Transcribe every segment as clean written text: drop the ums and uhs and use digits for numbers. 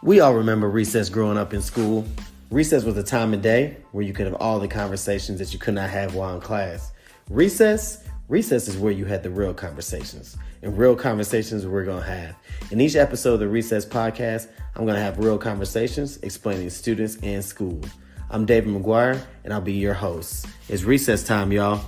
We all remember recess growing up in school. Recess was a time of day where you could have all the conversations that you could not have while in class. Recess is where you had the real conversations. And real conversations we're going to have. In each episode of the Recess Podcast, I'm going to have real conversations explaining students and school. I'm David McGuire, and I'll be your host. It's recess time, y'all.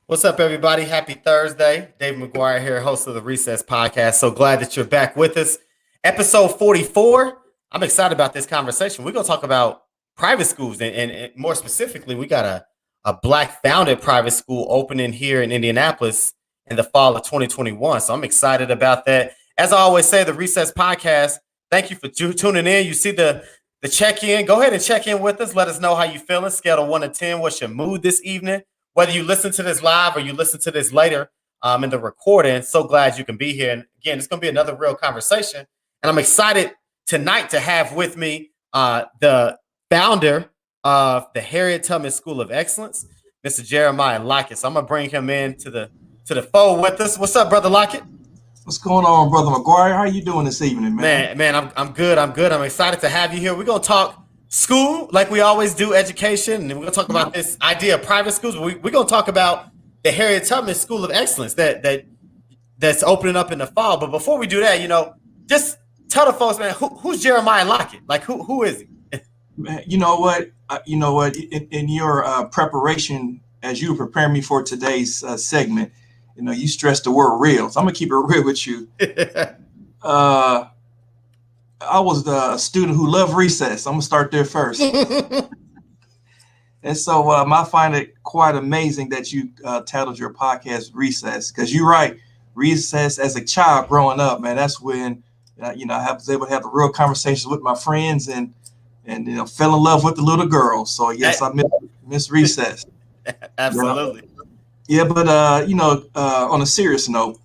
What's up, everybody? Happy Thursday. David McGuire here, host of the Recess Podcast. So glad that you're back with us. Episode 44. I'm excited about this conversation. We're going to talk about private schools, and more specifically, we got a Black-founded private school opening here in Indianapolis in the fall of 2021. So I'm excited about that. As I always say, the Recess Podcast, thank you for tuning in. You see the check-in. Go ahead and check in with us. Let us know how you feeling. Scale of 1 to 10. What's your mood this evening? Whether you listen to this live or you listen to this later in the recording, so glad you can be here. And again, it's going to be another real conversation. And I'm excited tonight to have with me the founder of the Harriet Tubman School of Excellence, Mr. Jeremiah Lockett. So I'm going to bring him in to the fold with us. What's up, Brother Lockett? What's going on, Brother McGuire? How you doing this evening, man? Man, I'm good. I'm excited to have you here. We're going to talk school, like we always do, education, and we're going to talk about this idea of private schools. We're going to talk about the Harriet Tubman School of Excellence that's opening up in the fall. But before we do that, just tell the folks, man, who's Jeremiah Lockett? Like, who is he? Man, you know what? In your preparation, as you were preparing me for today's segment, you stressed the word real. So I'm going to keep it real with you. I was a student who loved recess. I'm going to start there first. And so I find it quite amazing that you titled your podcast Recess, because you're right. Recess as a child growing up, man, that's when, I was able to have a real conversations with my friends and fell in love with the little girls. So, yes, I miss recess. Absolutely. Yeah, but, on a serious note,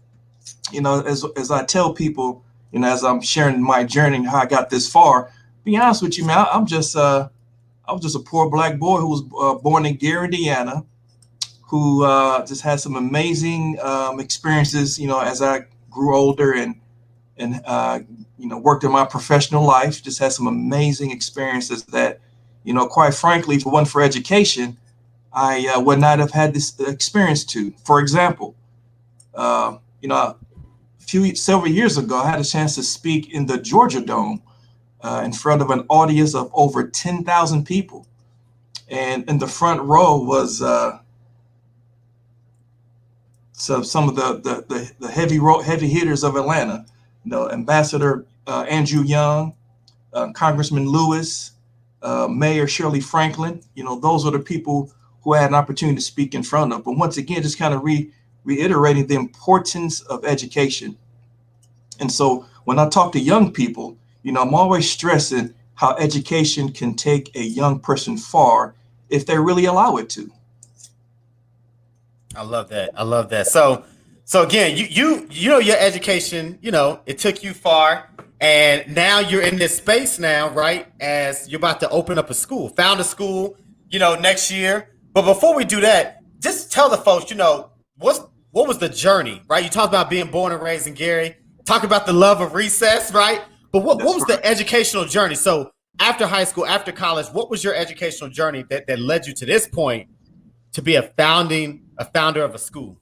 as I tell people, as I'm sharing my journey and how I got this far, be honest with you, man, I was just a poor Black boy who was born in Gary, Indiana, who just had some amazing experiences, as I grew older and worked in my professional life. Just had some amazing experiences that, quite frankly, if it wasn't for education, I would not have had this experience to. For example, several years ago, I had a chance to speak in the Georgia Dome in front of an audience of over 10,000 people. And in the front row was some of the heavy hitters of Atlanta, Ambassador Andrew Young, Congressman Lewis, Mayor Shirley Franklin. Those are the people who I had an opportunity to speak in front of. But once again, just kind of reiterating the importance of education. And so when I talk to young people, I'm always stressing how education can take a young person far if they really allow it to. I love that. So again, you your education, it took you far, and now you're in this space now, right? As you're about to open up a school, found a school, next year. But before we do that, just tell the folks, what was the journey, right? You talked about being born and raised in Gary, talk about the love of recess, right? But what was the educational journey? So after high school, after college, what was your educational journey that led you to this point to be a founder of a school?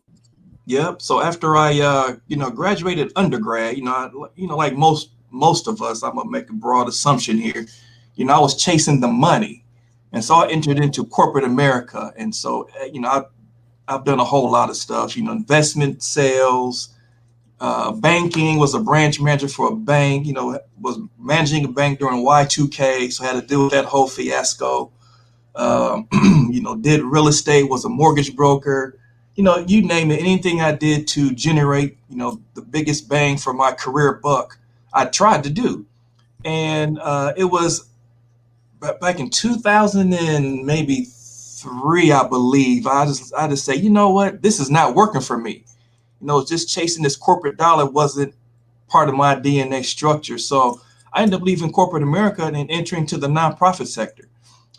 Yep. So after I, graduated undergrad, like most of us, I'm gonna make a broad assumption here. I was chasing the money. And so I entered into corporate America. And so, I've done a whole lot of stuff, investment sales, banking, was a branch manager for a bank, was managing a bank during Y2K. So I had to deal with that whole fiasco. Did real estate, was a mortgage broker, you name it, anything I did to generate, the biggest bang for my career buck, I tried to do. And it was back in 2000 and maybe 3, I believe, I just say, what, this is not working for me. Just chasing this corporate dollar wasn't part of my DNA structure. So I ended up leaving corporate America and entering to the nonprofit sector.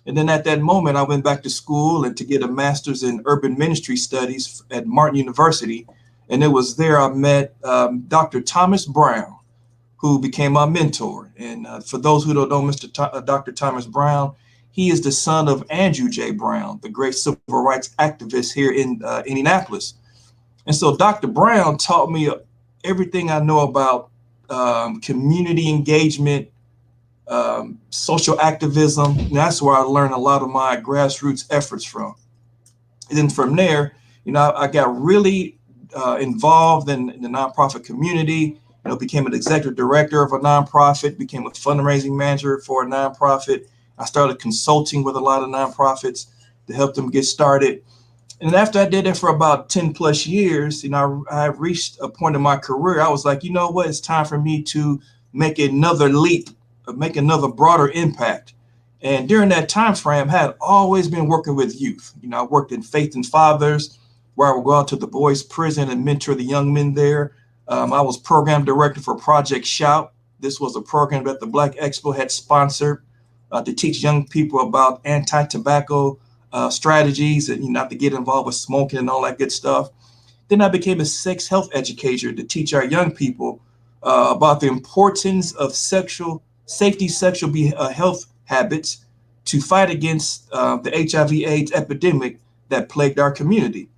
And then at that moment, I went back to school and to get a master's in urban ministry studies at Martin University. And it was there I met Dr. Thomas Brown, who became my mentor. And for those who don't know Dr. Thomas Brown, he is the son of Andrew J. Brown, the great civil rights activist here in Indianapolis. And so Dr. Brown taught me everything I know about community engagement, social activism. And that's where I learned a lot of my grassroots efforts from. And then from there, I got really involved in the nonprofit community. Became an executive director of a nonprofit, became a fundraising manager for a nonprofit. I started consulting with a lot of nonprofits to help them get started. And after I did that for about 10 plus years, I reached a point in my career. I was like, you know what? It's time for me to make another leap, make another broader impact. And during that time frame, I had always been working with youth. I worked in Faith and Fathers, where I would go out to the boys' prison and mentor the young men there. I was program director for Project Shout. This was a program that the Black Expo had sponsored to teach young people about anti-tobacco strategies and not to get involved with smoking and all that good stuff. Then I became a sex health educator to teach our young people about the importance of sexual health habits to fight against the HIV/AIDS epidemic that plagued our community.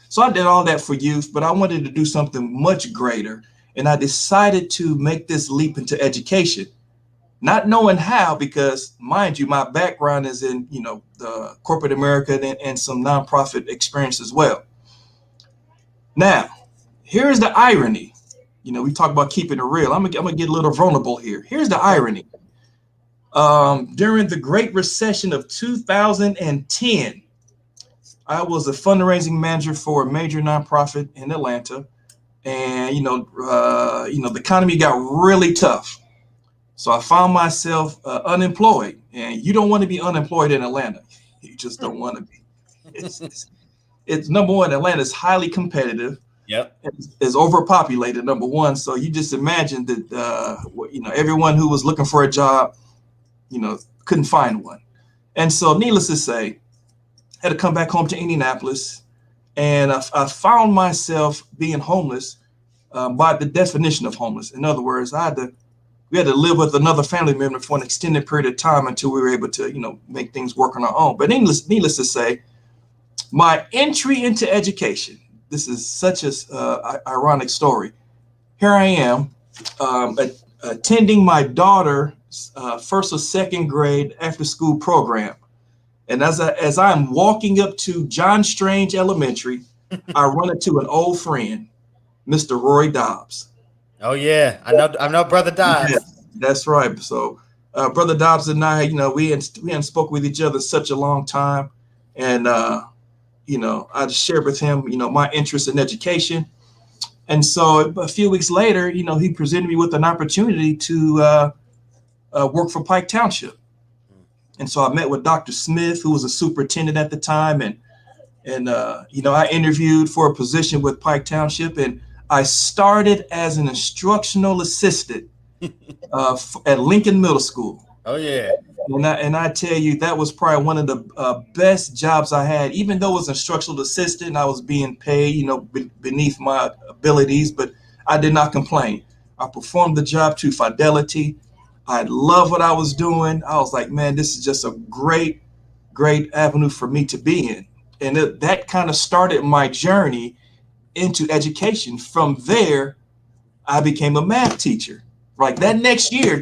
So I did all that for youth, but I wanted to do something much greater. And I decided to make this leap into education, not knowing how, because mind you, my background is in, the corporate America and some nonprofit experience as well. Now, here's the irony. We talk about keeping it real. I'm gonna get a little vulnerable here. Here's the irony. During the Great Recession of 2010, I was a fundraising manager for a major nonprofit in Atlanta, and the economy got really tough. So I found myself unemployed, and you don't want to be unemployed in Atlanta. You just don't want to be. It's number one. Atlanta is highly competitive. Yep. It's overpopulated, number one. So you just imagine that everyone who was looking for a job, couldn't find one, and so needless to say, had to come back home to Indianapolis, and I found myself being homeless by the definition of homeless. In other words, we had to live with another family member for an extended period of time until we were able to, make things work on our own. But needless to say, my entry into education, this is such a ironic story. Here I am attending my daughter's first or second grade after school program. And as I'm walking up to John Strange Elementary, I run into an old friend, Mr. Roy Dobbs. Oh yeah, I know Brother Dobbs. Yeah, that's right. So Brother Dobbs and I, we hadn't spoken with each other such a long time, and I just shared with him, my interest in education. And so a few weeks later, he presented me with an opportunity to work for Pike Township. And so I met with Dr. Smith, who was a superintendent at the time. And I interviewed for a position with Pike Township, and I started as an instructional assistant at Lincoln Middle School. Oh, yeah. And I tell you, that was probably one of the best jobs I had. Even though it was instructional assistant, I was being paid, beneath my abilities, but I did not complain. I performed the job to fidelity. I love what I was doing. I was like, man, this is just a great, great avenue for me to be in. And that kind of started my journey into education. From there, I became a math teacher. Like that next year,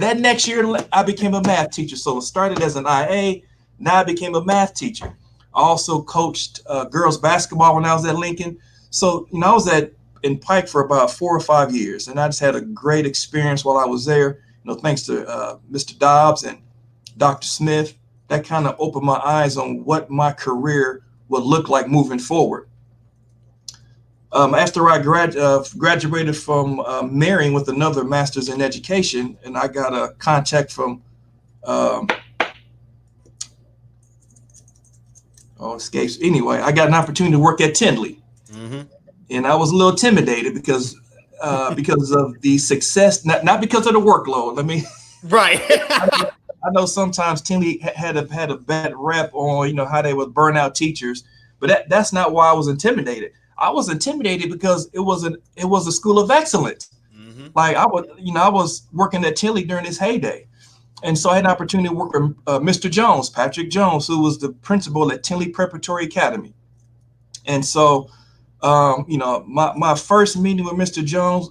I became a math teacher. So it started as an IA. Now I became a math teacher. I also coached girls basketball when I was at Lincoln. So, I was in Pike for about 4 or 5 years, and I just had a great experience while I was there. Thanks to Mr. Dobbs and Dr. Smith, that kind of opened my eyes on what my career would look like moving forward. After I graduated from Marion with another master's in education, and I got a contact from, escapes. Anyway, I got an opportunity to work at Tindley. Mm-hmm. And I was a little intimidated because of the success, not because of the workload. Right. I know sometimes Tindley had a bad rep on, how they would burn out teachers, but that's not why I was intimidated. I was intimidated because it was a school of excellence. Mm-hmm. Like I was working at Tilly during its heyday. And so I had an opportunity to work with Mr. Jones, Patrick Jones, who was the principal at Tinley Preparatory Academy. And so, my first meeting with Mr. Jones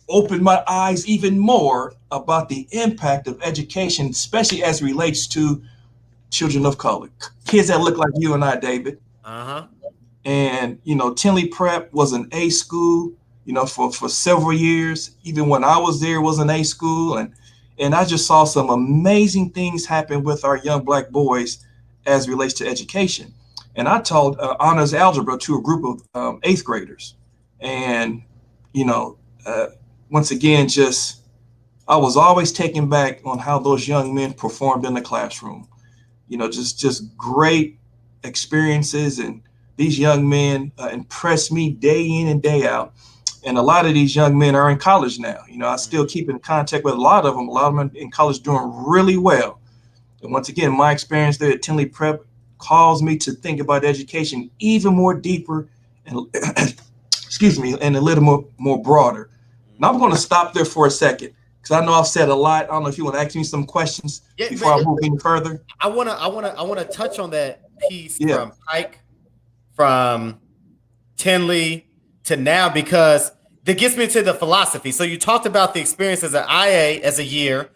opened my eyes even more about the impact of education, especially as it relates to children of color, kids that look like you and I, David. Uh-huh. And, Tinley Prep was an A school, for several years. Even when I was there, it was an A school. And I just saw some amazing things happen with our young Black boys as it relates to education. And I taught honors algebra to a group of eighth graders. And, once again, I was always taken back on how those young men performed in the classroom. Just great experiences. And these young men impressed me day in and day out. And a lot of these young men are in college now. I still keep in contact with a lot of them. A lot of them in college doing really well. And once again, my experience there at Tinley Prep caused me to think about education even more deeper and and a little more broader. Now I'm going to stop there for a second because I know I've said a lot. I don't know if you want to ask me some questions before I move any further. I wanna touch on that piece from Pike, from Tinley to now, because that gets me to the philosophy. So you talked about the experience as an IA as a year,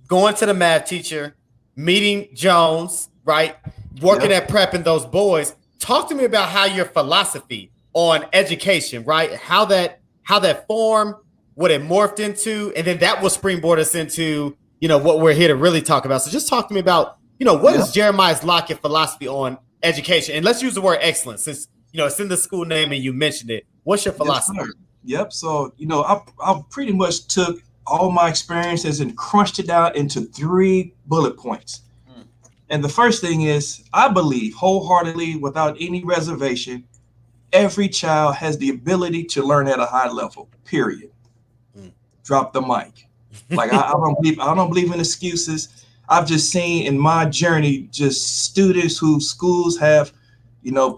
going to the math teacher, meeting Jones, right? Working at prepping those boys. Talk to me about how your philosophy on education, right? How that formed, what it morphed into, and then that will springboard us into, what we're here to really talk about. So just talk to me about, what is Jeremiah's Lockett philosophy on education? And let's use the word excellence, since it's in the school name and you mentioned it. What's your philosophy? Yes, yep. So, I pretty much took all my experiences and crunched it down into 3 bullet points. And the first thing is, I believe wholeheartedly, without any reservation, every child has the ability to learn at a high level, period. Drop the mic. Like, I don't believe in excuses. I've just seen in my journey, just students who schools have,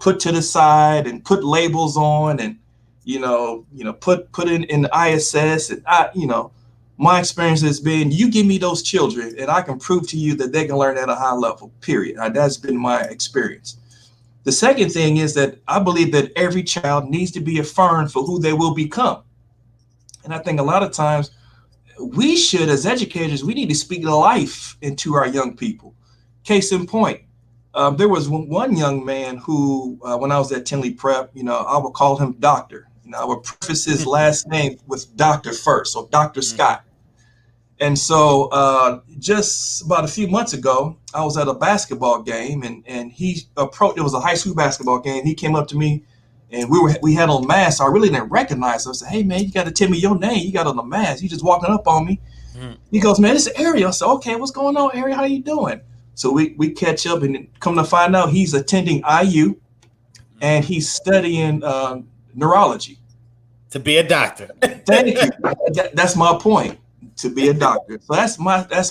put to the side and put labels on and, put in the ISS. And my experience has been, you give me those children and I can prove to you that they can learn at a high level, period. That's been my experience. The second thing is that I believe that every child needs to be affirmed for who they will become. And I think a lot of times we should, as educators, we need to speak life into our young people. Case in point, there was one young man who, when I was at Tinley Prep, I would call him Doctor. I would preface his last name with Doctor first, so Dr. Scott. And so just about a few months ago, I was at a basketball game and he approached, it was a high school basketball game. He came up to me and we had on masks. So I really didn't recognize him. I said, hey man, you got to tell me your name. You got on the mask. You just walking up on me. He goes, man, this is Ariel. I said, okay, what's going on, Ariel? How you doing? So we catch up and come to find out he's attending IU and he's studying neurology. To be a doctor. Thank you. That's my point. To be a doctor. So that's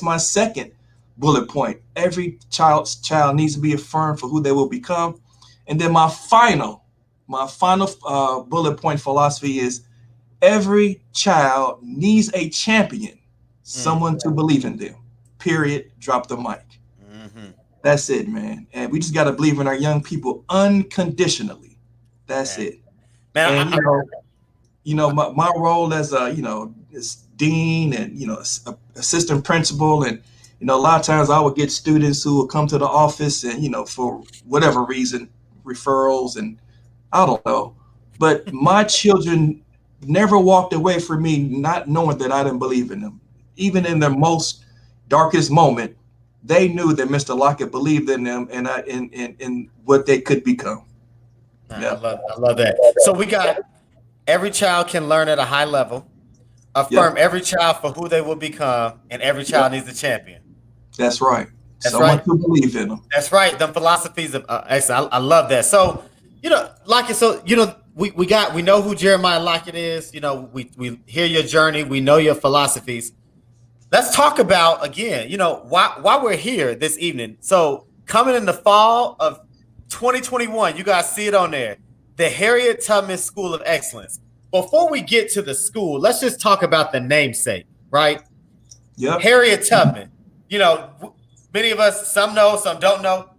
my second bullet point. Every child needs to be affirmed for who they will become. And then my final bullet point philosophy is every child needs a champion, someone to believe in them. Period. Drop the mic. That's it, man. And we just got to believe in our young people unconditionally. That's it. Man, and my role as as dean and assistant principal, and a lot of times I would get students who would come to the office and for whatever reason, referrals, and I don't know, but my children never walked away from me not knowing that I didn't believe in them. Even in their most darkest moment, they knew that Mr. Lockett believed in them and in what they could become. I love that. So we got every child can learn at a high level. Affirm every child for who they will become, and every child needs a champion. That's right. Someone to believe in them. That's right. The philosophies of excellent. I love that. So, Lockett. So, we know who Jeremiah Lockett is. We hear your journey. We know your philosophies. Let's talk about again. Why we're here this evening. So, coming in the fall of 2021, you guys see it on there. the Harriet Tubman School of Excellence. Before we get to the school, let's just talk about the namesake, right? Yep. Harriet Tubman. You know, many of us, some know, some don't know.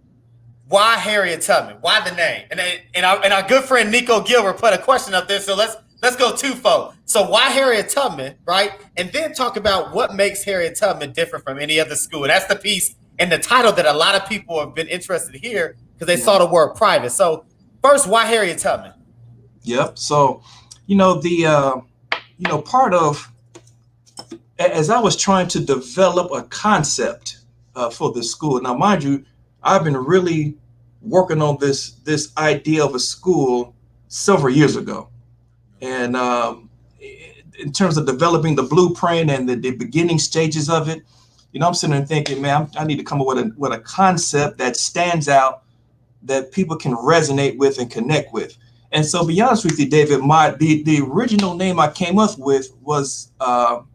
Why Harriet Tubman? Why the name? And our good friend Nico Gilbert put a question up there, so let's go twofold. So why Harriet Tubman, right? And then talk about what makes Harriet Tubman different from any other school. And that's the piece in the title that a lot of people have been interested to hear because they saw the word private. So first, why Harriet Tubman? Yep. So, part of, as I was trying to develop a concept for the school. Now, mind you, I've been really working on this idea of a school several years ago. And in terms of developing the blueprint and the beginning stages of it, I'm sitting there thinking, man, I need to come up with a concept that stands out, that people can resonate with and connect with. And so, to be honest with you, David, the original name I came up with was the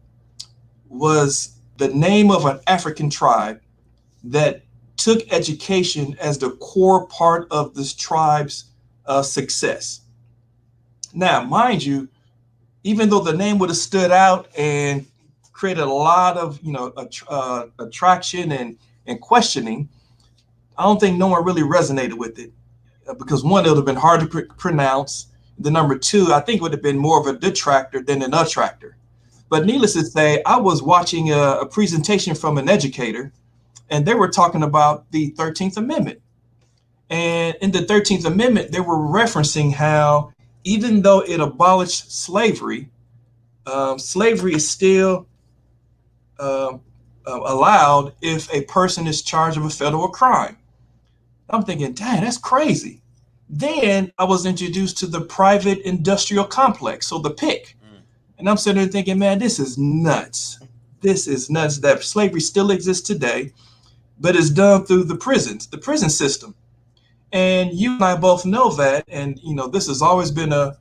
name of an African tribe that took education as the core part of this tribe's success. Now, mind you, even though the name would have stood out and created a lot of attraction and questioning, I don't think no one really resonated with it because one, it would have been hard to pronounce. The number two, I think, would have been more of a detractor than an attractor. But needless to say, I was watching a presentation from an educator, and they were talking about the 13th Amendment. And in the 13th Amendment, they were referencing how even though it abolished slavery, slavery is still allowed if a person is charged of a federal crime. I'm thinking, dang, that's crazy. Then I was introduced to the private industrial complex, so the PIC. And I'm sitting there thinking, man, this is nuts. This is nuts that slavery still exists today, but it's done through the prisons, the prison system. And you and I both know that, and this has always been a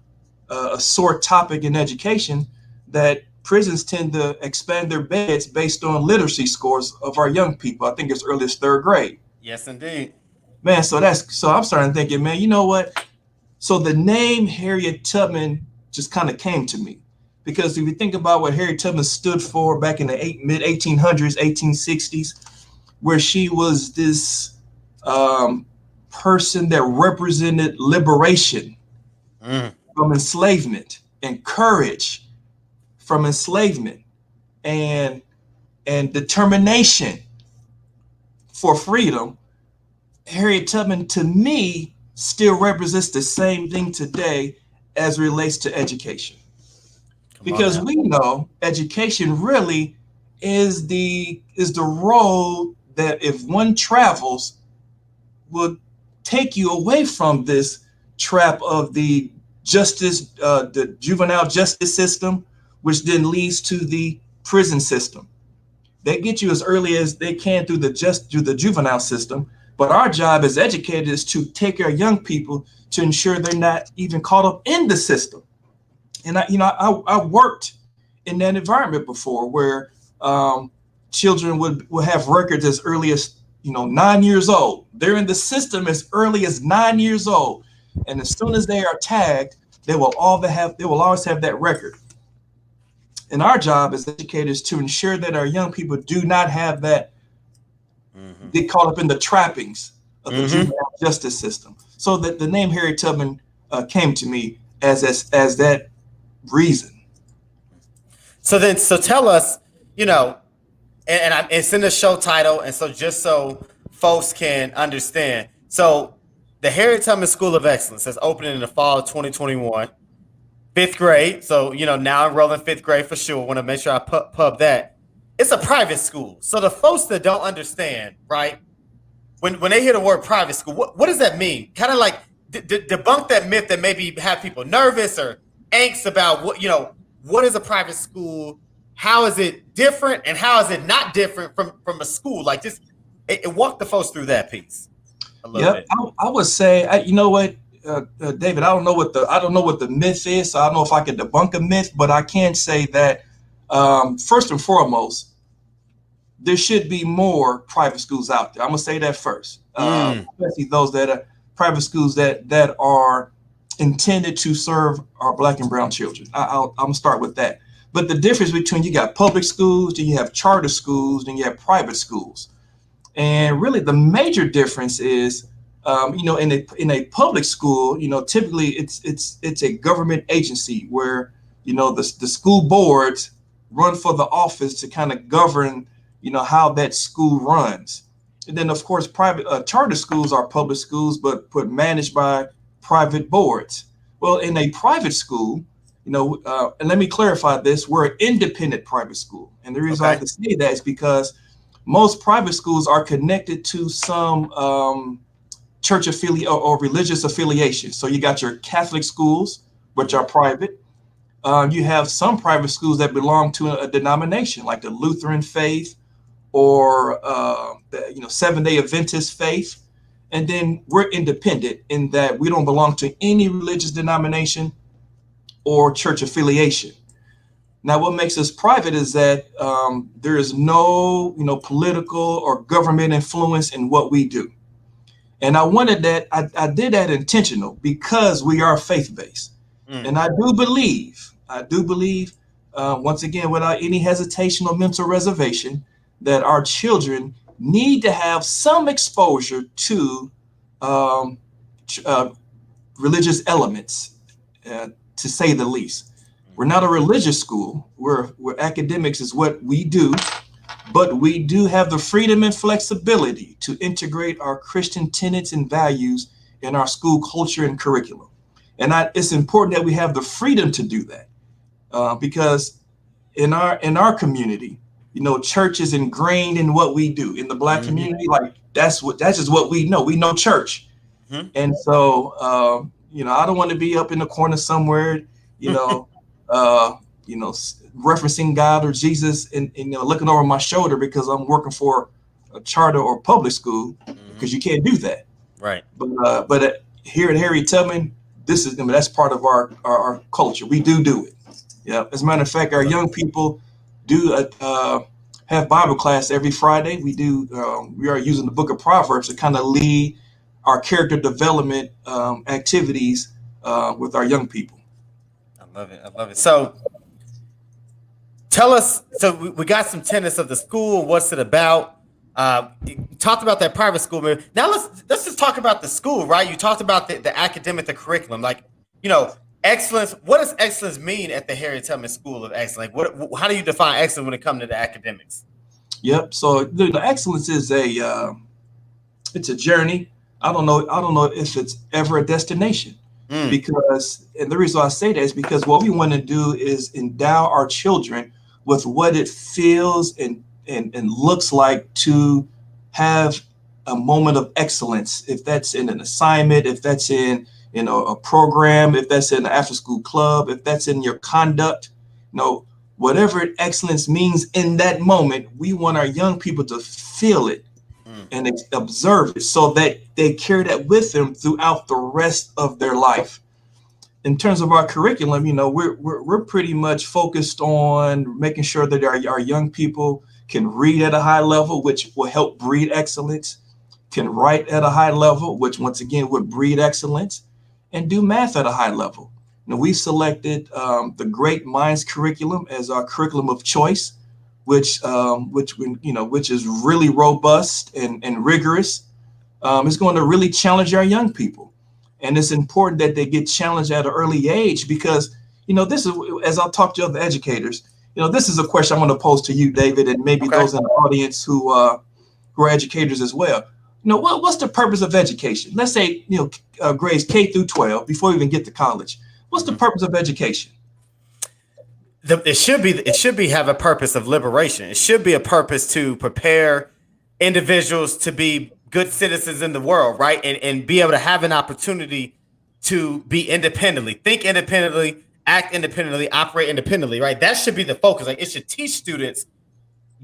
sore topic in education, that prisons tend to expand their beds based on literacy scores of our young people. I think as early as third grade. Yes, indeed. Man, so I'm starting thinking, man, you know what? So the name Harriet Tubman just kind of came to me. Because if you think about what Harriet Tubman stood for back in the mid-1800s, 1860s, where she was this person that represented liberation from enslavement and courage from enslavement and determination for freedom, Harriet Tubman, to me, still represents the same thing today as relates to education. Because we know education really is the road that if one travels will take you away from this trap of the juvenile justice system, which then leads to the prison system. They get you as early as they can through the juvenile system, but our job as educators is to take our young people to ensure they're not even caught up in the system. And I worked in that environment before, where children would have records as early as 9 years old. They're in the system as early as 9 years old, and as soon as they are tagged, they will always have that record. And our job as educators to ensure that our young people do not have that, get caught up in the trappings of the juvenile justice system. So that the name Harriet Tubman came to me as that reason. So tell us, it's in the show title, and so just so folks can understand. So the Harriet Tubman School of Excellence is opening in the fall of 2021, fifth grade. So, now enrolling fifth grade for sure. Want to make sure I pub that. It's a private school. So the folks that don't understand, right, when they hear the word private school, what does that mean? Kind of like debunk that myth that maybe have people nervous or angst about what is a private school? How is it different, and how is it not different from a school? Like, just walk the folks through that piece a little bit. I would say, you know what, David, I don't know what the myth is, so I don't know if I can debunk a myth, but I can say that first and foremost, there should be more private schools out there. I'm gonna say that first, especially those that are private schools that are intended to serve our Black and brown children. I'm gonna start with that. But the difference between, you got public schools, then you have charter schools, then you have private schools. And really the major difference is, in a public school, typically it's a government agency where, the school boards run for the office to kind of govern, how that school runs. And then, of course, private charter schools are public schools, but managed by private boards. Well, in a private school, and let me clarify this, we're an independent private school. And the reason I have to say that is because most private schools are connected to some church affiliate or religious affiliation. So you got your Catholic schools, which are private. You have some private schools that belong to a denomination, like the Lutheran faith or the Seventh-day Adventist faith. And then we're independent in that we don't belong to any religious denomination or church affiliation. Now, what makes us private is that there is no, political or government influence in what we do. And I wanted that, I did that intentional because we are faith-based. And I do believe, once again, without any hesitation or mental reservation, that our children need to have some exposure to religious elements, to say the least. We're not a religious school where academics is what we do, but we do have the freedom and flexibility to integrate our Christian tenets and values in our school culture and curriculum. And it's important that we have the freedom to do that, because in our community, church is ingrained in what we do. In the Black community, like that's just what we know. We know church. And so, I don't want to be up in the corner somewhere, referencing God or Jesus and looking over my shoulder because I'm working for a charter or public school, because you can't do that. Right. But here at Harriet Tubman, that's part of our culture. We do it. Yeah. As a matter of fact, our young people do have Bible class every Friday. We are using the book of Proverbs to kind of lead our character development activities with our young people. I love it. So tell us, we got some tenets of the school. What's it about? You talked about that private school. Now let's just talk about the school, right? You talked about the academic, the curriculum, excellence. What does excellence mean at the Harriet Tubman School of Excellence? How do you define excellence when it comes to the academics? Yep. So the excellence is it's a journey. I don't know if it's ever a destination, because, and the reason I say that is because what we want to do is endow our children with what it feels and looks like to have a moment of excellence. If that's in an assignment, if that's in a program, if that's in an after school club, if that's in your conduct, whatever excellence means in that moment, we want our young people to feel it and observe it so that they carry that with them throughout the rest of their life. In terms of our curriculum, we're pretty much focused on making sure that our young people can read at a high level, which will help breed excellence, can write at a high level, which once again would breed excellence, and do math at a high level. We selected the Great Minds curriculum as our curriculum of choice, which is really robust and rigorous. It's going to really challenge our young people. And it's important that they get challenged at an early age because, this is, as I'll talk to other educators, this is a question I'm going to pose to you, David, and maybe those in the audience who are educators as well. What's the purpose of education? Let's say, grades K through 12 before we even get to college. What's the purpose of education? It should be have a purpose of liberation. It should be a purpose to prepare individuals to be good citizens in the world, right? And be able to have an opportunity to be independently, think independently, act independently, operate independently, right? That should be the focus. Like, it should teach students,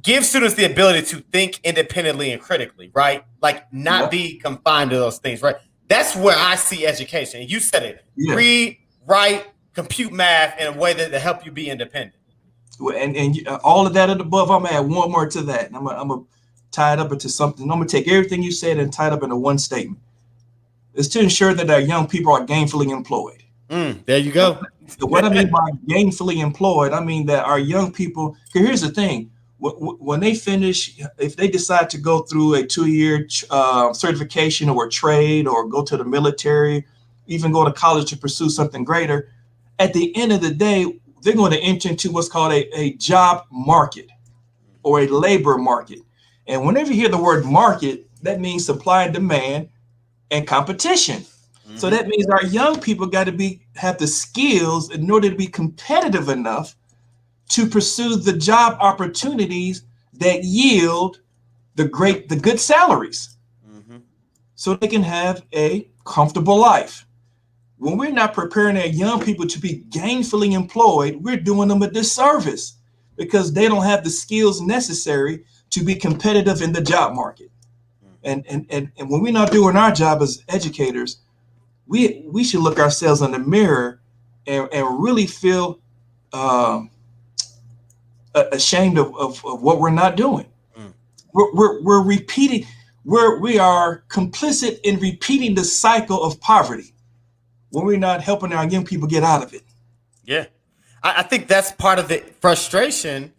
give students the ability to think independently and critically, right? Like, not be confined to those things, right? That's where I see education. You said it. Yeah. Read, write, compute math in a way that help you be independent. And all of that and above, I'm gonna add one more to that. I'm gonna tie it up into something. I'm gonna take everything you said and tie it up into one statement. is to ensure that our young people are gainfully employed. There you go. What I mean by gainfully employed, I mean that our young people, here's the thing, when they finish, if they decide to go through a 2-year certification or trade or go to the military, even go to college to pursue something greater, at the end of the day, they're going to enter into what's called a job market or a labor market. And whenever you hear the word market, that means supply and demand and competition. So that means our young people got to have the skills in order to be competitive enough to pursue the job opportunities that yield the good salaries, so they can have a comfortable life. When we're not preparing our young people to be gainfully employed, we're doing them a disservice because they don't have the skills necessary to be competitive in the job market. And when we're not doing our job as educators, we should look ourselves in the mirror and really feel ashamed of what we're not doing. We're repeating, we are complicit in repeating the cycle of poverty when we're not helping our young people get out of it. Yeah. I think that's part of the frustration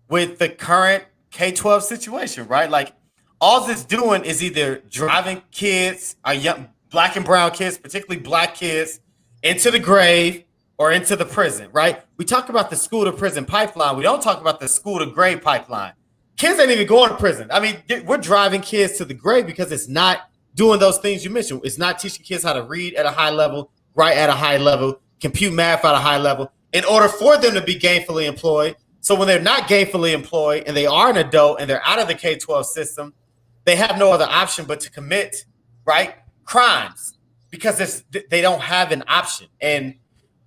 with the current K-12 situation, right? Like, all it's doing is either driving kids, our young Black and brown kids, particularly Black kids, into the grave or into the prison, right? We talk about the school to prison pipeline. We don't talk about the school to grave pipeline. Kids ain't even going to prison. I mean, we're driving kids to the grave because it's not doing those things you mentioned. It's not teaching kids how to read at a high level, write at a high level, compute math at a high level in order for them to be gainfully employed. So when they're not gainfully employed and they are an adult and they're out of the K-12 system, they have no other option but to commit, right, crimes because they don't have an option. And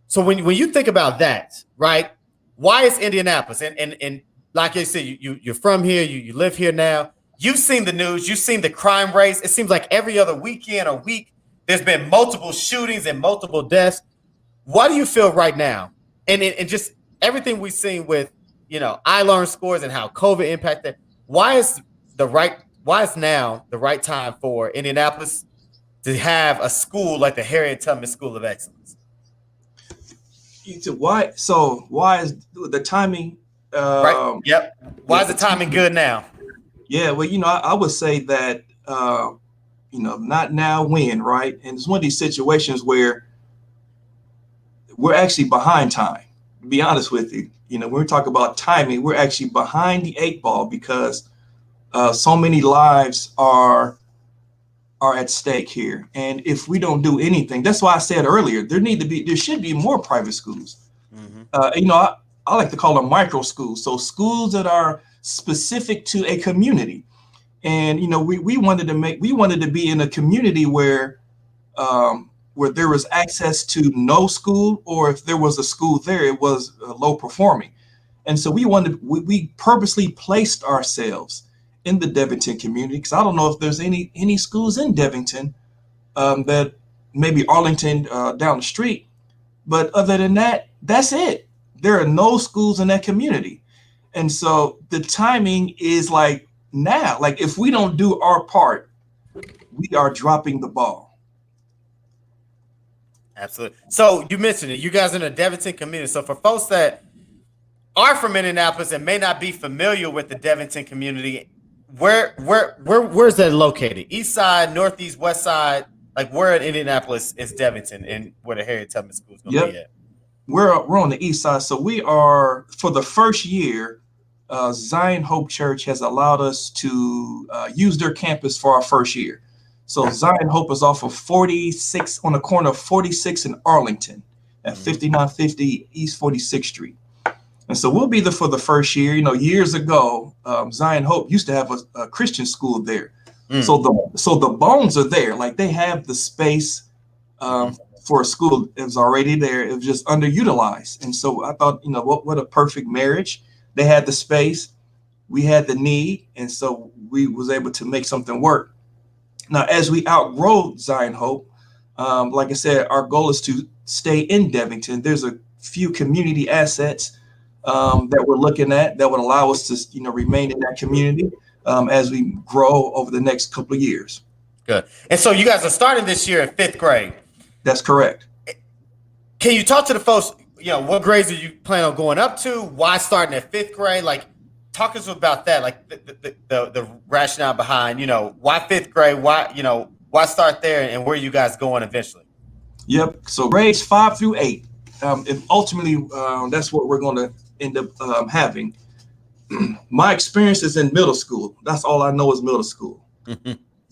so when you think about that, right, why is Indianapolis? And like you said, you're from here, you live here now. You've seen the news. You've seen the crime rates. It seems like every other weekend or week, there's been multiple shootings and multiple deaths. Why do you feel right now? And just everything we've seen with, I-Learn scores and how COVID impacted. Why is now the right time for Indianapolis to have a school like the Harriet Tubman School of Excellence? Why is the timing? Right. Yep. Why is the timing good now? Yeah. Well, I would say that, not now, when, right? And it's one of these situations where we're actually behind time, to be honest with you. When we talk about timing, we're actually behind the 8 ball because so many lives are at stake here. And if we don't do anything, that's why I said earlier, there should be more private schools. I like to call them micro schools. So schools that are specific to a community. And, we wanted to be in a community where there was access to no school, or if there was a school there, it was low performing. And so we purposely placed ourselves in the Devington community, because I don't know if there's any schools in Devington, that maybe Arlington down the street. But other than that, that's it. There are no schools in that community. And so the timing is like now, like if we don't do our part, we are dropping the ball. Absolutely. So you mentioned it. You guys are in the Devington community. So for folks that are from Indianapolis and may not be familiar with the Devington community, where's that located? East side, northeast, west side? Like where in Indianapolis is Devington and where the Harriet Tubman School is going to be at? We're on the east side. So we are, for the first year, Zion Hope Church has allowed us to use their campus for our first year. So Zion Hope is off of 46, on the corner of 46 and Arlington at 5950 East 46th Street. And so we'll be there for the first year. Years ago, Zion Hope used to have a Christian school there. So the bones are there. Like they have the space for a school that was already there. It was just underutilized. And so I thought, what a perfect marriage. They had the space, we had the need, and so we was able to make something work. Now, as we outgrow Zion Hope, like I said, our goal is to stay in Devington. There's a few community assets that we're looking at that would allow us to, remain in that community as we grow over the next couple of years. Good. And so you guys are starting this year in 5th grade. That's correct. Can you talk to the folks, what grades are you plan on going up to? Why starting at 5th grade? Like, talk to us about that, like the rationale behind, why 5th grade? Why start there, and where are you guys going eventually? Yep. So grades 5 through 8. And ultimately, that's what we're going to end up having. My experience is in middle school. That's all I know is middle school.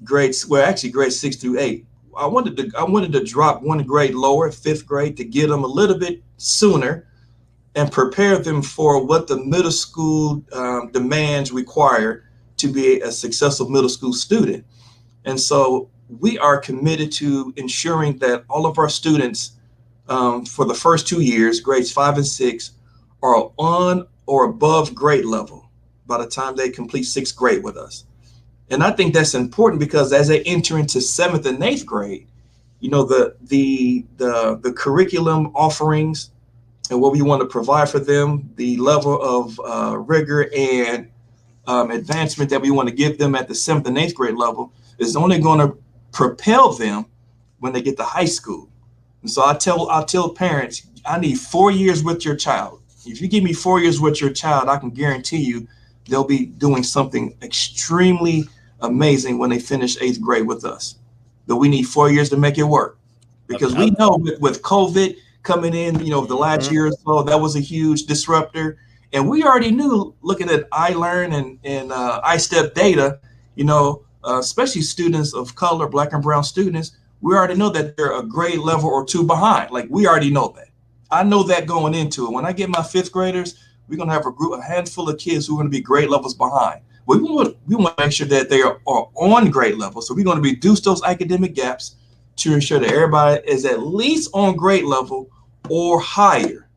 Grades 6 through 8. I wanted to drop one grade lower, 5th grade, to get them a little bit sooner and prepare them for what the middle school demands require to be a successful middle school student. And so we are committed to ensuring that all of our students for the first 2 years, grades 5 and 6, are on or above grade level by the time they complete 6th grade with us. And I think that's important because as they enter into 7th and 8th grade, the curriculum offerings and what we want to provide for them, the level of rigor and advancement that we want to give them at the 7th and 8th grade level is only going to propel them when they get to high school. And so I tell parents, I need 4 years with your child. If you give me 4 years with your child, I can guarantee you they'll be doing something extremely amazing when they finish 8th grade with us. But we need 4 years to make it work, because we know with COVID coming in, the last year or so, that was a huge disruptor. And we already knew, looking at iLearn and iStep data, especially students of color, Black and brown students, we already know that they're a grade level or 2 behind. Like, we already know that. I know that going into it. When I get my 5th graders, we're going to have a handful of kids who are going to be grade levels behind. But we want to make sure that they are on grade level. So we're going to reduce those academic gaps to ensure that everybody is at least on grade level or higher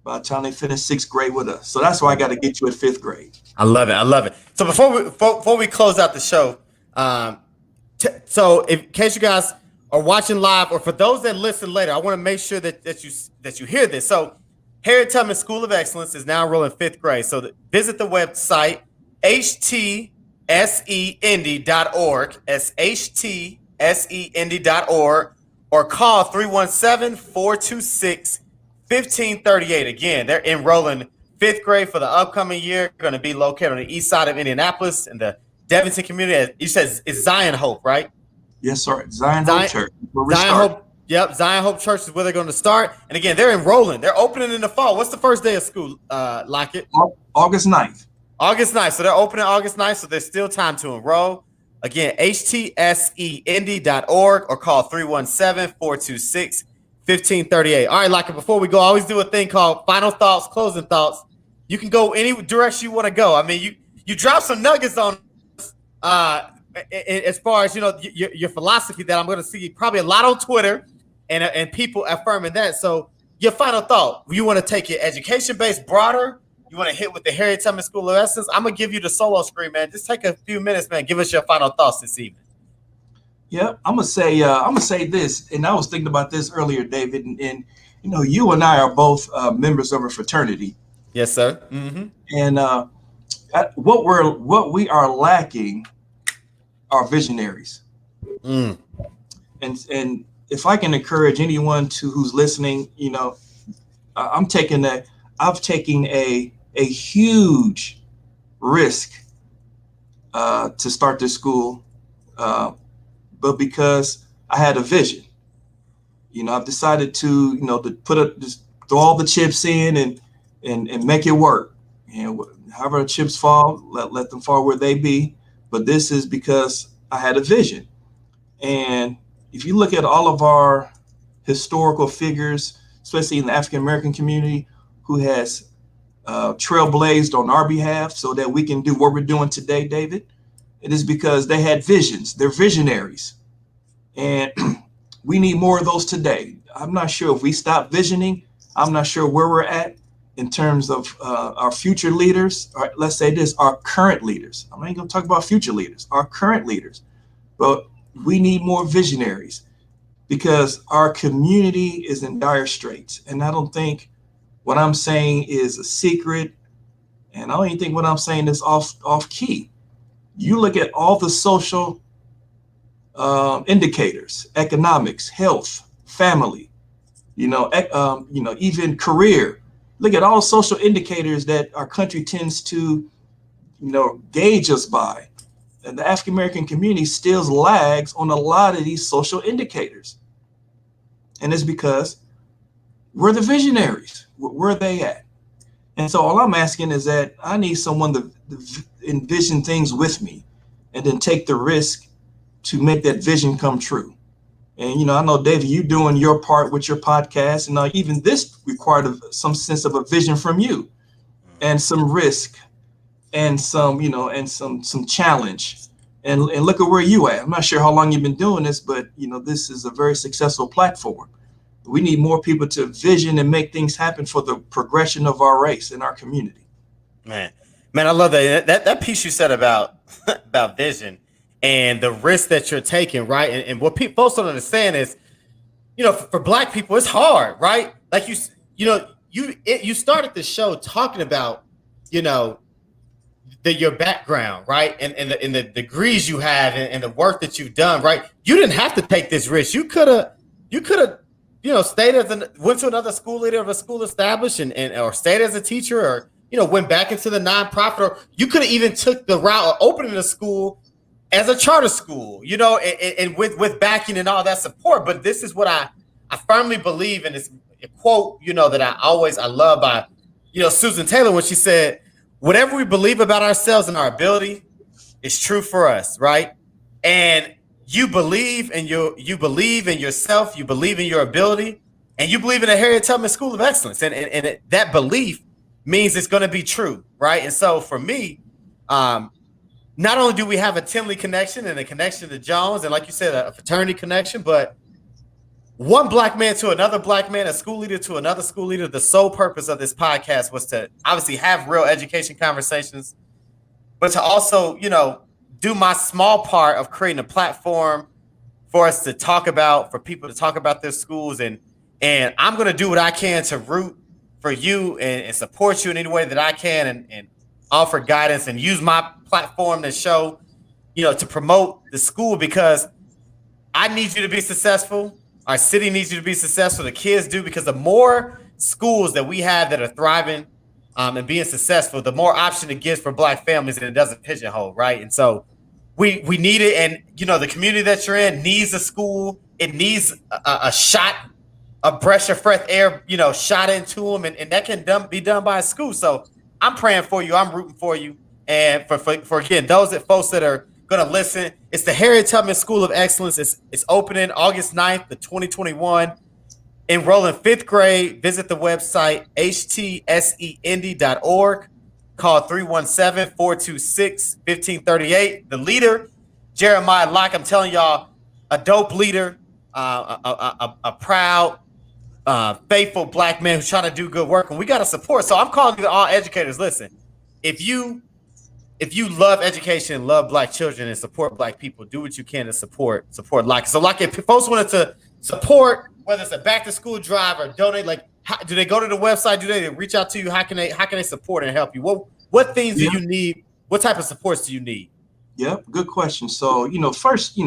by the time they finish 6th grade with us. So that's why I got to get you at 5th grade. I love it. So before we close out the show, so in case you guys are watching live, or for those that listen later, I want to make sure that you hear this. So Harriet Tubman School of Excellence is now enrolling 5th grade. So visit the website htseind.org. That's htseind.org, or call 317-426-1538. Again, they're enrolling 5th grade for the upcoming year. Going to be located on the east side of Indianapolis in the Devonton community. You said it's Zion Hope, right? Yes, sir. Zion Hope Church. Zion Hope Church is where they're going to start. And again, they're enrolling. They're opening in the fall. What's the first day of school, Lockett? August 9th. August 9th. So they're opening August 9th. So there's still time to enroll. Again, htseind.org, or call 317-426-1538. All right, Lockett, before we go, I always do a thing called final thoughts, closing thoughts. You can go any direction you want to go. I mean, you drop some nuggets on us, as far as your philosophy that I'm going to see probably a lot on Twitter and people affirming that. So your final thought: you want to take your education base broader? You want to hit with the Harriet Tubman School of Excellence? I'm gonna give you the solo screen, man. Just take a few minutes, man. Give us your final thoughts this evening. Yeah, I'm gonna say this, and I was thinking about this earlier, David, and you and I are both members of a fraternity. Yes, sir. Mm-hmm. And what we are lacking are visionaries. And if I can encourage anyone who's listening, I've taken a huge risk to start this school, but because I had a vision, I've decided to just throw all the chips in and make it work. However the chips fall, let them fall where they be. But this is because I had a vision. And if you look at all of our historical figures, especially in the African American community, who has trailblazed on our behalf so that we can do what we're doing today, David, it is because they had visions. They're visionaries. And we need more of those today. I'm not sure if we stop visioning, I'm not sure where we're at in terms of our future leaders, or let's say this, our current leaders. I'm not going to talk about future leaders, our current leaders. But we need more visionaries because our community is in dire straits. And I don't think what I'm saying is a secret. And I don't even think what I'm saying is off key. You look at all the social indicators: economics, health, family, even career. Look at all social indicators that our country tends to, gauge us by. And the African American community still lags on a lot of these social indicators. And it's because we're the visionaries. Where are they at? And so all I'm asking is that I need someone to envision things with me and then take the risk to make that vision come true. And, I know, David, you doing your part with your podcast, and even this required some sense of a vision from you and some risk and some, and some challenge. And look at where you at. I'm not sure how long you've been doing this, but, this is a very successful platform. We need more people to vision and make things happen for the progression of our race and our community. Man, I love that piece you said about vision and the risk that you're taking, right? And what folks don't understand is, for Black people, it's hard, right? Like you started the show talking about, your background, right? And the degrees you have and the work that you've done, right? You didn't have to take this risk. You could have, stayed went to another school leader of a school established or stayed as a teacher, or, went back into the nonprofit, or you could have even took the route of opening a school as a charter school, and with backing and all that support. But this is what I firmly believe in, this quote, that I love by, Susan Taylor, when she said, whatever we believe about ourselves and our ability is true for us, right? And you believe in yourself, you believe in your ability, and you believe in the Harriet Tubman School of Excellence. And that belief means it's going to be true, right? And so for me, not only do we have a Tinley connection and a connection to Jones, and like you said, a fraternity connection, but one Black man to another Black man, a school leader to another school leader. The sole purpose of this podcast was to obviously have real education conversations, but to also, do my small part of creating a platform for us to talk about, for people to talk about their schools. And I'm going to do what I can to root for you and support you in any way that I can, and offer guidance and use my platform to show, to promote the school, because I need you to be successful. Our city needs you to be successful. The kids do, because the more schools that we have that are thriving and being successful, the more option it gives for Black families, and it doesn't pigeonhole, right? And so we need it. And, the community that you're in needs a school. It needs a shot, a breath of fresh air, shot into them. And that can be done by a school. So I'm praying for you. I'm rooting for you. And for again, folks that are going to listen, it's the Harriet Tubman School of Excellence. It's opening August 9th, 2021. Enroll in 5th grade. Visit the website, htseindy.org. Call 317-426-1538. The leader, Jeremiah Locke, I'm telling y'all, a dope leader, a proud, faithful Black man who's trying to do good work. And we got to support. So I'm calling to all educators. Listen, if you love education, love Black children, and support Black people, do what you can to support Locke. So like, if folks wanted to support, whether it's a back to school drive or donate, like, do they go to the website? Do they reach out to you? How can they support and help you? What things do you need? What type of supports do you need? Yeah, good question. So, first,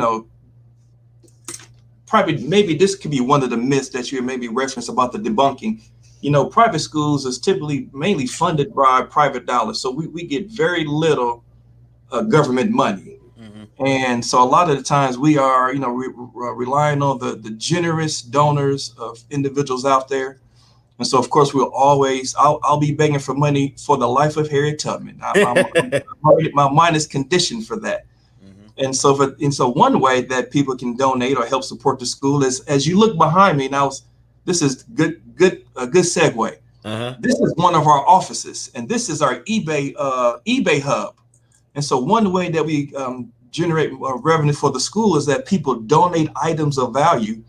probably maybe this could be one of the myths that you maybe referenced about the debunking. Private schools is typically mainly funded by private dollars. So we get very little government money. Mm-hmm. And so a lot of the times we are, relying on the generous donors of individuals out there. And so, of course, I'll be begging for money for the life of Harriet Tubman. My mind is conditioned for that. Mm-hmm. And so one way that people can donate or help support the school is, as you look behind me now, this is a good segue. Uh-huh. This is one of our offices, and this is our eBay hub. And so one way that we generate revenue for the school is that people donate items of value,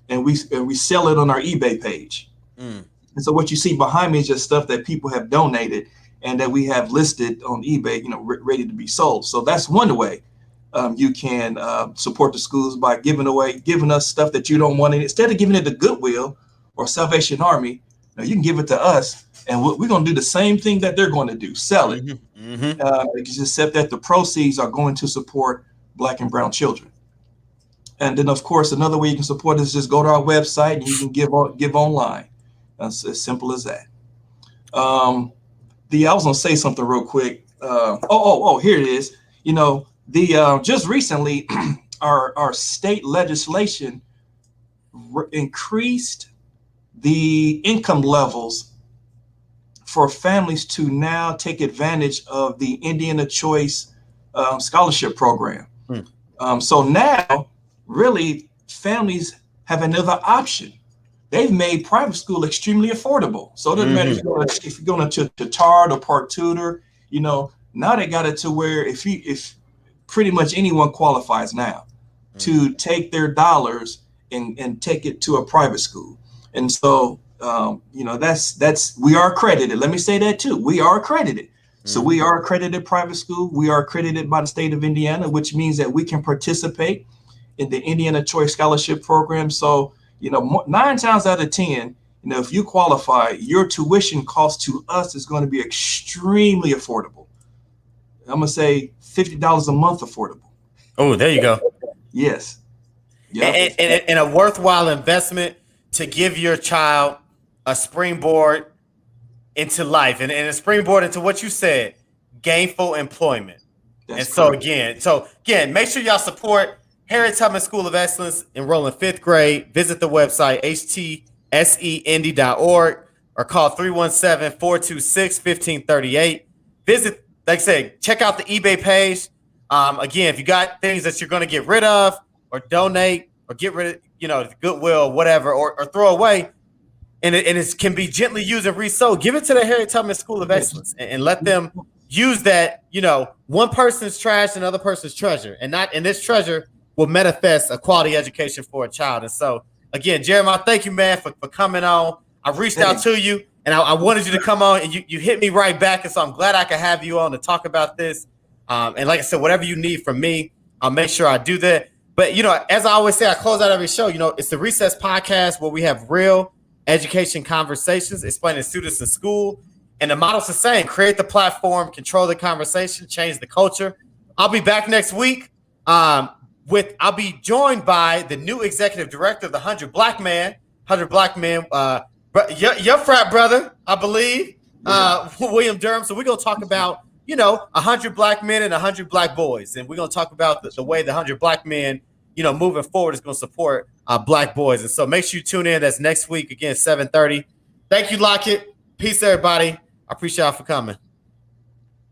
and we sell it on our eBay page. Mm. And so what you see behind me is just stuff that people have donated and that we have listed on eBay, ready to be sold. So that's one way you can support the schools, by giving us stuff that you don't want. Instead of giving it to Goodwill or Salvation Army, you can give it to us, and we're going to do the same thing that they're going to do, sell it. Mm-hmm. Except that the proceeds are going to support Black and brown children. And then, of course, another way you can support us is just go to our website and you can give online. That's as simple as that. I was gonna say something real quick. Here it is. Just recently, our state legislation increased the income levels for families to now take advantage of the Indiana Choice Scholarship Program. So now, really, families have another option. They've made private school extremely affordable. So it doesn't matter if you're going to TARD or Park Tutor. Now they got it to where if pretty much anyone qualifies now to take their dollars and take it to a private school. And so that's we are accredited. Let me say that too. We are accredited. So we are accredited private school. We are accredited by the state of Indiana, which means that we can participate in the Indiana Choice Scholarship Program. So 9 times out of 10, if you qualify, your tuition cost to us is going to be extremely affordable. I'm going to say $50 a month affordable. Oh, there you go. Yes. Yep. And a worthwhile investment to give your child a springboard into life and a springboard into what you said, gainful employment. So again, make sure y'all support Harriet Tubman School of Excellence, enroll in 5th grade. Visit the website, htsend.org, or call 317-426-1538. Visit, like I said, check out the eBay page. Again, if you got things that you're going to get rid of or donate or get rid of, Goodwill, whatever, or throw away, and it can be gently used and resold, give it to the Harriet Tubman School of Excellence and let them use that. One person's trash, another person's treasure, and this treasure will manifest a quality education for a child. And so, again, Jeremiah, thank you, man, for coming on. I reached out to you, and I wanted you to come on, and you hit me right back. And so I'm glad I could have you on to talk about this. And like I said, whatever you need from me, I'll make sure I do that. But, as I always say, I close out every show, it's the Recess Podcast where we have real education conversations, explaining students in school. And the model's the same: create the platform, control the conversation, change the culture. I'll be back next week. I'll be joined by the new executive director of the 100 Black Men, your frat brother, I believe, William Durham. So we're going to talk about, 100 Black men and 100 Black boys. And we're going to talk about the way the 100 Black men, moving forward is going to support Black boys. And so make sure you tune in. That's next week, again, 7:30. Thank you, Lockett. Peace, everybody. I appreciate y'all for coming.